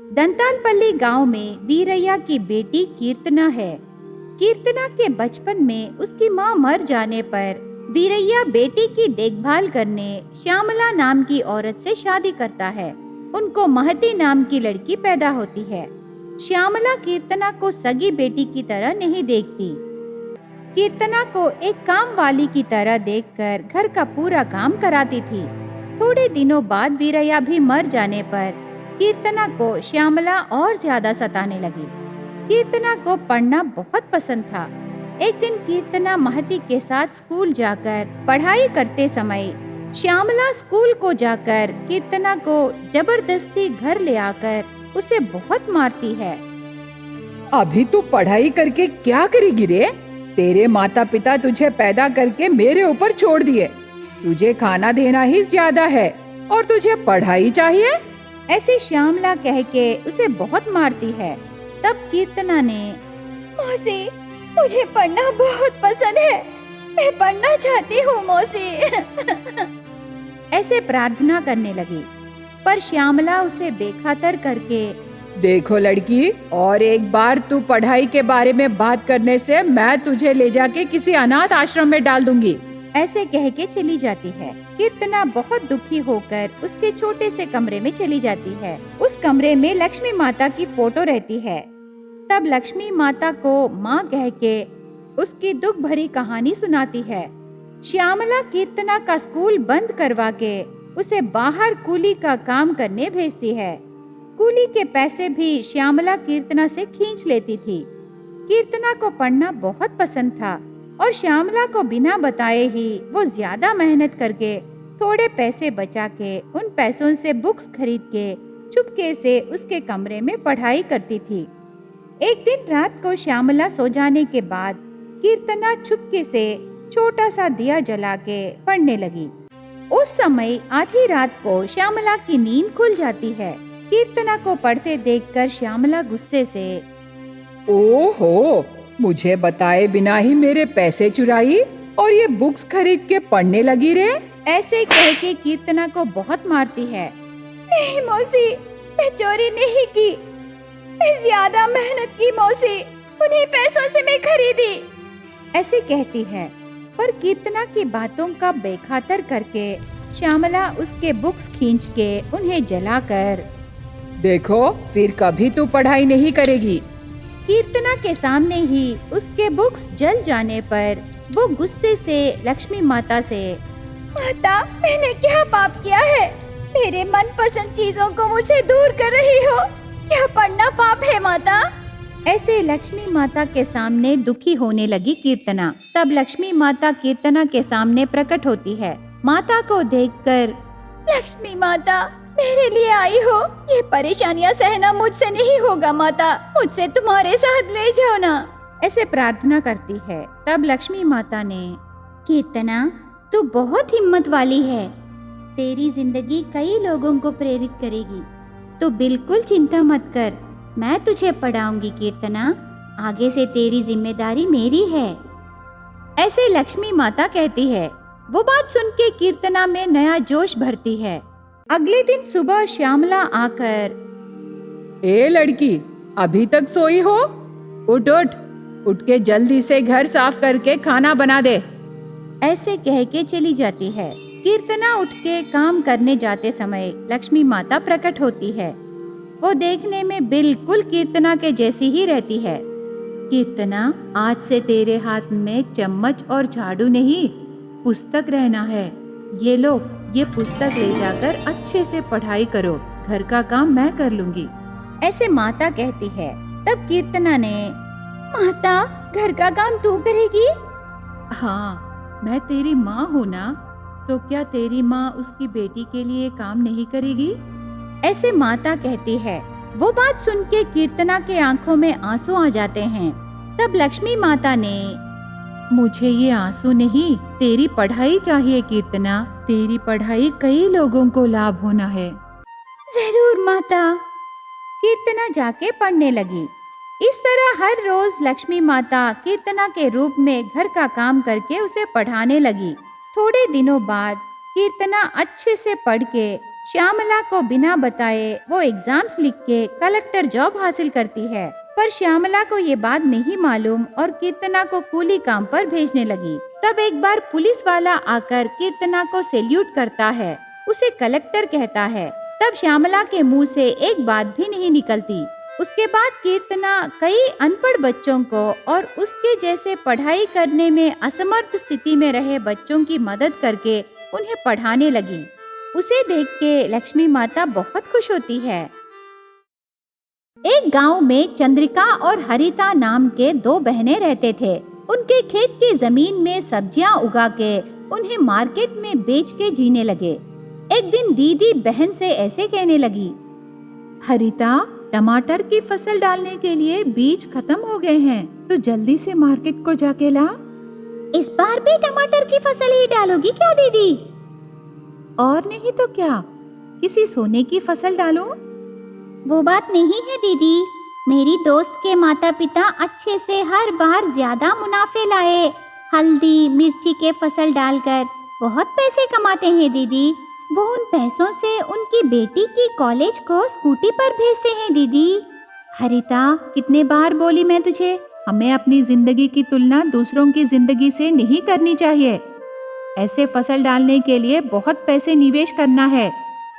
दंतालपल्ली गांव में वीरैया की बेटी कीर्तना है। कीर्तना के बचपन में उसकी मां मर जाने पर वीरैया बेटी की देखभाल करने श्यामला नाम की औरत से शादी करता है। उनको महती नाम की लड़की पैदा होती है। श्यामला कीर्तना को सगी बेटी की तरह नहीं देखती। कीर्तना को एक काम वाली की तरह देखकर घर का पूरा काम कराती थी। थोड़े दिनों बाद वीरैया भी मर जाने पर कीर्तना को श्यामला और ज्यादा सताने लगी। कीर्तना को पढ़ना बहुत पसंद था। एक दिन कीर्तना महती के साथ स्कूल जाकर पढ़ाई करते समय श्यामला स्कूल को जाकर कीर्तना को जबरदस्ती घर ले आकर उसे बहुत मारती है। अभी तू पढ़ाई करके क्या करेगी रे? तेरे माता पिता तुझे पैदा करके मेरे ऊपर छोड़ दिए। तुझे खाना देना ही ज्यादा है और तुझे पढ़ाई चाहिए? ऐसे श्यामला कह के उसे बहुत मारती है। तब कीर्तना ने, मौसी, मुझे पढ़ना बहुत पसंद है, मैं पढ़ना चाहती हूँ मौसी। ऐसे प्रार्थना करने लगी, पर श्यामला उसे बेखातर करके, देखो लड़की, और एक बार तू पढ़ाई के बारे में बात करने से मैं तुझे ले जाके किसी अनाथ आश्रम में डाल दूंगी, ऐसे कह के चली जाती है। कीर्तना बहुत दुखी होकर उसके छोटे से कमरे में चली जाती है। उस कमरे में लक्ष्मी माता की फोटो रहती है। तब लक्ष्मी माता को माँ कह के उसकी दुख भरी कहानी सुनाती है। श्यामला कीर्तना का स्कूल बंद करवा के उसे बाहर कूली का काम करने भेजती है। कूली के पैसे भी श्यामला कीर्तना से खींच लेती थी। कीर्तना को पढ़ना बहुत पसंद था और श्यामला को बिना बताए ही वो ज्यादा मेहनत करके थोड़े पैसे बचा के उन पैसों से बुक्स खरीद के चुपके से उसके कमरे में पढ़ाई करती थी। एक दिन रात को श्यामला सो जाने के बाद कीर्तना चुपके से छोटा सा दिया जला के पढ़ने लगी। उस समय आधी रात को श्यामला की नींद खुल जाती है। कीर्तना को पढ़ते देखकर श्यामला गुस्से से, ओहो, मुझे बताए बिना ही मेरे पैसे चुराई और ये बुक्स खरीद के पढ़ने लगी रे, ऐसे कह के कीर्तना को बहुत मारती है। नहीं मौसी, मैं चोरी नहीं की, मैं ज्यादा मेहनत की मौसी, उन्हीं पैसों से मैं खरीदी, ऐसे कहती है। पर कीर्तना की बातों का बेखातर करके श्यामला उसके बुक्स खींच के उन्हें जलाकर, देखो फिर कभी तू पढ़ाई नहीं करेगी। कीर्तना के सामने ही उसके बुक्स जल जाने पर वो गुस्से से लक्ष्मी माता से, माता, मैंने क्या पाप किया है? मेरे मनपसंद चीजों को मुझसे दूर कर रही हो, क्या पढ़ना पाप है माता? ऐसे लक्ष्मी माता के सामने दुखी होने लगी कीर्तना। तब लक्ष्मी माता कीर्तना के सामने प्रकट होती है। माता को देखकर, लक्ष्मी माता, मेरे लिए आई हो, ये परेशानियां सहना मुझसे नहीं होगा माता, मुझसे तुम्हारे साथ ले जाओ ना, ऐसे प्रार्थना करती है। तब लक्ष्मी माता ने, कीर्तना, तू बहुत हिम्मत वाली है, तेरी जिंदगी कई लोगों को प्रेरित करेगी, तो बिल्कुल चिंता मत कर, मैं तुझे पढ़ाऊंगी कीर्तना, आगे से तेरी जिम्मेदारी मेरी है, ऐसे लक्ष्मी माता कहती है। वो बात सुन के कीर्तना में नया जोश भरती है। अगले दिन सुबह श्यामला आकर, ए लड़की, अभी तक सोई हो? उठ उठ, उठ के जल्दी से घर साफ करके खाना बना दे, ऐसे कह के चली जाती है। कीर्तना उठ के काम करने जाते समय लक्ष्मी माता प्रकट होती है। वो देखने में बिल्कुल कीर्तना के जैसी ही रहती है। कीर्तना, आज से तेरे हाथ में चम्मच और झाड़ू नहीं, पुस्तक रहना है। ये लो, ये पुस्तक ले जाकर अच्छे से पढ़ाई करो, घर का काम मैं कर लूंगी, ऐसे माता कहती है। तब कीर्तना ने, माता, घर का काम तू करेगी? हाँ, मैं तेरी माँ हूँ ना, तो क्या तेरी माँ उसकी बेटी के लिए काम नहीं करेगी, ऐसे माता कहती है। वो बात सुन के कीर्तना के आंखों में आंसू आ जाते हैं। तब लक्ष्मी माता ने, मुझे ये आंसू नहीं, तेरी पढ़ाई चाहिए कीर्तना, तेरी पढ़ाई कई लोगों को लाभ होना है। जरूर माता। कीर्तना जाके पढ़ने लगी। इस तरह हर रोज लक्ष्मी माता कीर्तना के रूप में घर का काम करके उसे पढ़ाने लगी। थोड़े दिनों बाद कीर्तना अच्छे से पढ़ के श्यामला को बिना बताए वो एग्जाम्स लिख के कलेक्टर जॉब हासिल करती है, पर श्यामला को ये बात नहीं मालूम और कीर्तना को कूली काम पर भेजने लगी। तब एक बार पुलिस वाला आकर कीर्तना को सैल्यूट करता है, उसे कलेक्टर कहता है। तब श्यामला के मुंह से एक बात भी नहीं निकलती। उसके बाद कीर्तना कई अनपढ़ बच्चों को और उसके जैसे पढ़ाई करने में असमर्थ स्थिति में रहे बच्चों की मदद करके उन्हें पढ़ाने लगी। उसे देख के लक्ष्मी माता बहुत खुश होती है। एक गांव में चंद्रिका और हरिता नाम के दो बहनें रहते थे। उनके खेत की जमीन में सब्जियां उगा के उन्हें मार्केट में बेच के जीने लगे। एक दिन दीदी बहन से ऐसे कहने लगी, हरिता, टमाटर की फसल डालने के लिए बीज खत्म हो गए हैं, तो जल्दी से मार्केट को जाके ला। इस बार भी टमाटर की फसल ही डालोगी क्या दीदी? और नहीं तो क्या, किसी सोने की फसल डालो। वो बात नहीं है दीदी, मेरी दोस्त के माता पिता अच्छे से हर बार ज्यादा मुनाफे लाए हल्दी मिर्ची के फसल डालकर बहुत पैसे कमाते हैं दीदी। वो उन पैसों से उनकी बेटी की कॉलेज को स्कूटी पर भेजते हैं दीदी। हरिता, कितने बार बोली मैं तुझे, हमें अपनी जिंदगी की तुलना दूसरों की जिंदगी से नहीं करनी चाहिए। ऐसे फसल डालने के लिए बहुत पैसे निवेश करना है,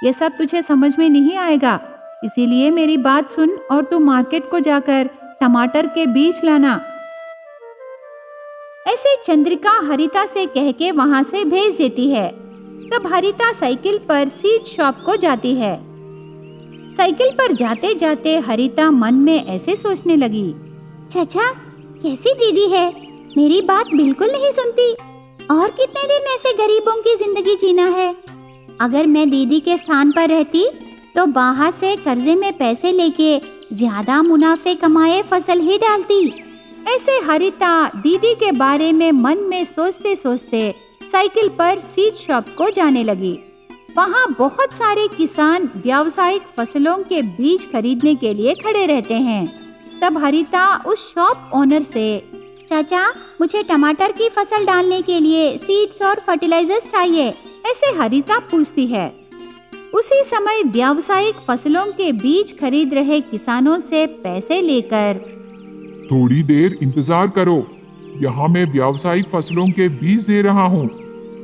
ये सब तुझे समझ में नहीं आएगा। इसीलिए मेरी बात सुन और तू मार्केट को जाकर टमाटर के बीज लाना। ऐसे चंद्रिका हरिता से कह के वहां से भेज देती है। तब हरिता साइकिल पर सीड शॉप को जाती है। साइकिल पर जाते जाते हरिता मन में ऐसे सोचने लगी, चाचा कैसी दीदी है, मेरी बात बिल्कुल नहीं सुनती। और कितने दिन ऐसे गरीबों की जिंदगी जीना है। अगर मैं दीदी के स्थान पर रहती तो बाहर से कर्जे में पैसे लेके ज्यादा मुनाफे कमाए फसल ही डालती। ऐसे हरिता दीदी के बारे में मन में सोचते सोचते साइकिल पर सीड शॉप को जाने लगी। वहाँ बहुत सारे किसान व्यावसायिक फसलों के बीज खरीदने के लिए खड़े रहते हैं। तब हरिता उस शॉप ओनर से, चाचा मुझे टमाटर की फसल डालने के लिए सीड्स और फर्टिलाइजर्स चाहिए, ऐसे हरिता पूछती है। उसी समय व्यावसायिक फसलों के बीज खरीद रहे किसानों से पैसे लेकर, थोड़ी देर इंतजार करो, यहाँ मैं व्यावसायिक फसलों के बीज दे रहा हूँ।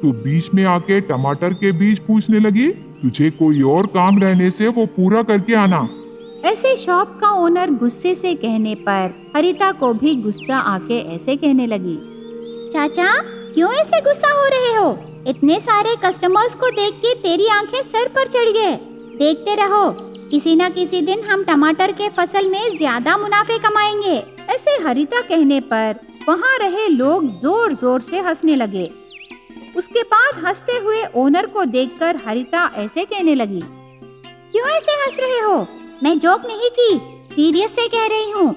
तू बीच में आके टमाटर के बीज पूछने लगी, तुझे कोई और काम रहने से वो पूरा करके आना। ऐसे शॉप का ओनर गुस्से से कहने पर हरिता को भी गुस्सा आके ऐसे कहने लगी, चाचा क्यों ऐसे गुस्सा हो रहे हो? इतने सारे कस्टमर्स को देख के तेरी आंखें सर पर चढ़ गए। देखते रहो, किसी न किसी दिन हम टमाटर के फसल में ज्यादा मुनाफे कमाएंगे। ऐसे हरिता कहने पर वहाँ रहे लोग जोर जोर से हंसने लगे। उसके बाद हंसते हुए ओनर को देखकर हरिता ऐसे कहने लगी, क्यों ऐसे हंस रहे हो? मैं जोक नहीं की, सीरियस से कह रही हूँ।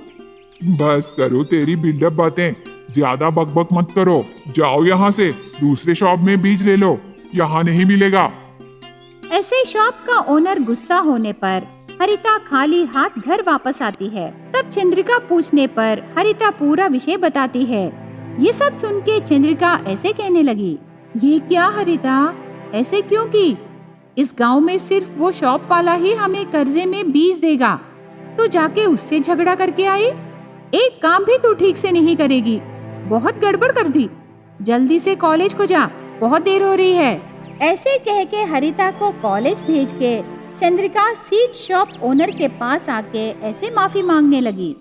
बस करो तेरी बिल्डअप बातें, ज्यादा बकबक मत करो। जाओ यहाँ से, दूसरे शॉप में बीज ले लो, यहाँ नहीं मिलेगा। ऐसे शॉप का ओनर गुस्सा होने पर हरिता खाली हाथ घर वापस आती है। तब चंद्रिका पूछने पर हरिता पूरा विषय बताती है। ये सब सुन के चंद्रिका ऐसे कहने लगी, ये क्या हरिता, ऐसे क्यों की? इस गांव में सिर्फ वो शॉप वाला ही हमें कर्जे में बीज देगा, तो जाके उससे झगड़ा करके आई। एक काम भी तू ठीक से नहीं करेगी, बहुत गड़बड़ कर दी। जल्दी से कॉलेज को जा, बहुत देर हो रही है। ऐसे कह के हरिता को कॉलेज भेज के चंद्रिका सीड शॉप ओनर के पास आके ऐसे माफी मांगने लगी,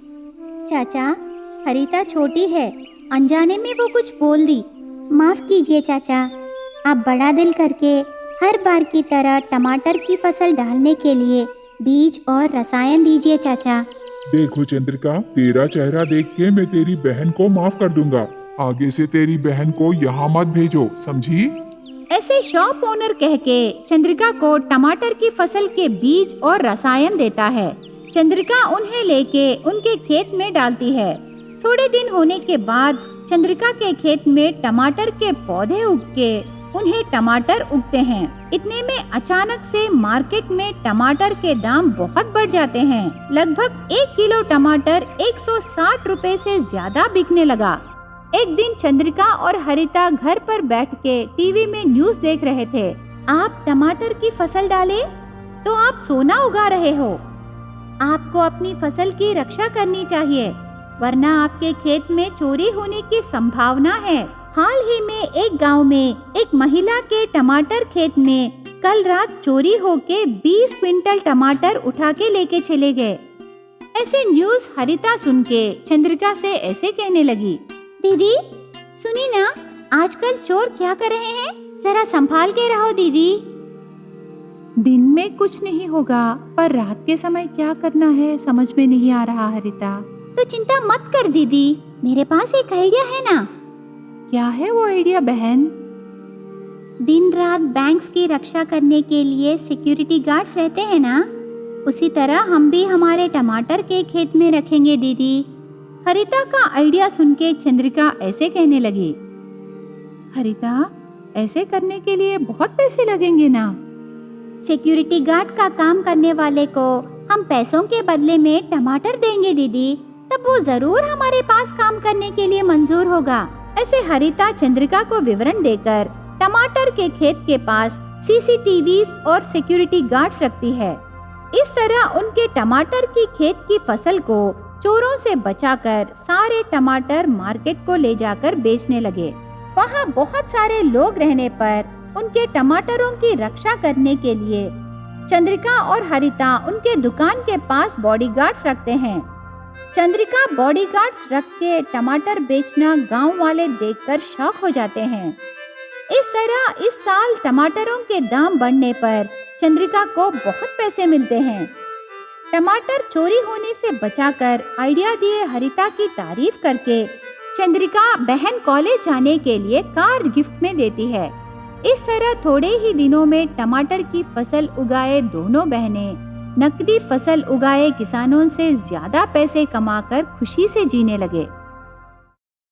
चाचा हरिता छोटी है, अनजाने में वो कुछ बोल दी, माफ कीजिए चाचा। आप बड़ा दिल करके हर बार की तरह टमाटर की फसल डालने के लिए बीज और रसायन दीजिए चाचा। देखो चंद्रिका, तेरा चेहरा देख के मैं तेरी बहन को माफ कर दूंगा। आगे से तेरी बहन को यहाँ मत भेजो, समझी? ऐसे शॉप ओनर कह के चंद्रिका को टमाटर की फसल के बीज और रसायन देता है। चंद्रिका उन्हें लेके उनके खेत में डालती है। थोड़े दिन होने के बाद चंद्रिका के खेत में टमाटर के पौधे उग के उन्हें टमाटर उगते हैं। इतने में अचानक से मार्केट में टमाटर के दाम बहुत बढ़ जाते हैं। लगभग 1 किलो टमाटर 160 रुपए से ज्यादा बिकने लगा। एक दिन चंद्रिका और हरिता घर पर बैठ के टीवी में न्यूज़ देख रहे थे। आप टमाटर की फसल डालें तो आप सोना उगा रहे हो। आपको अपनी फसल की रक्षा करनी चाहिए, वरना आपके खेत में चोरी होने की संभावना है। हाल ही में एक गांव में एक महिला के टमाटर खेत में कल रात चोरी होके 20 क्विंटल टमाटर उठा के लेके चले गए। ऐसे न्यूज़ हरिता सुन के चंद्रिका से ऐसे कहने लगी, दीदी सुनी ना, आजकल चोर क्या कर रहे हैं, जरा संभाल के रहो दीदी। दिन में कुछ नहीं होगा, पर रात के समय क्या करना है समझ में नहीं आ रहा हरिता। तो चिंता मत कर दीदी, मेरे पास एक आइडिया है ना। क्या है वो आइडिया बहन? दिन रात बैंक्स की रक्षा करने के लिए सिक्योरिटी गार्ड्स रहते हैं ना, उसी तरह हम भी हमारे टमाटर के खेत में रखेंगे दीदी। हरिता का आइडिया सुन के चंद्रिका ऐसे कहने लगी, हरिता ऐसे करने के लिए बहुत पैसे लगेंगे ना। सिक्योरिटी गार्ड का काम करने वाले को हम पैसों के बदले में टमाटर देंगे दीदी, तब वो जरूर हमारे पास काम करने के लिए मंजूर होगा। ऐसे हरिता चंद्रिका को विवरण देकर टमाटर के खेत के पास सीसीटीवीज और सिक्योरिटी गार्ड्स रखती है। इस तरह उनके टमाटर की खेत की फसल को चोरों से बचाकर सारे टमाटर मार्केट को ले जाकर बेचने लगे। वहाँ बहुत सारे लोग रहने पर उनके टमाटरों की रक्षा करने के लिए चंद्रिका और हरिता उनके दुकान के पास बॉडीगार्ड्स रखते हैं। चंद्रिका बॉडीगार्ड्स रख के टमाटर बेचना गांव वाले देखकर शॉक हो जाते हैं। इस तरह इस साल टमाटरों के दाम बढ़ने पर चंद्रिका को बहुत पैसे मिलते हैं। टमाटर चोरी होने से बचाकर आइडिया दिए हरिता की तारीफ करके चंद्रिका बहन कॉलेज जाने के लिए कार गिफ्ट में देती है। इस तरह थोड़े ही दिनों में टमाटर की फसल उगाए दोनों बहनें नकदी फसल उगाए किसानों से ज्यादा पैसे कमाकर खुशी से जीने लगे।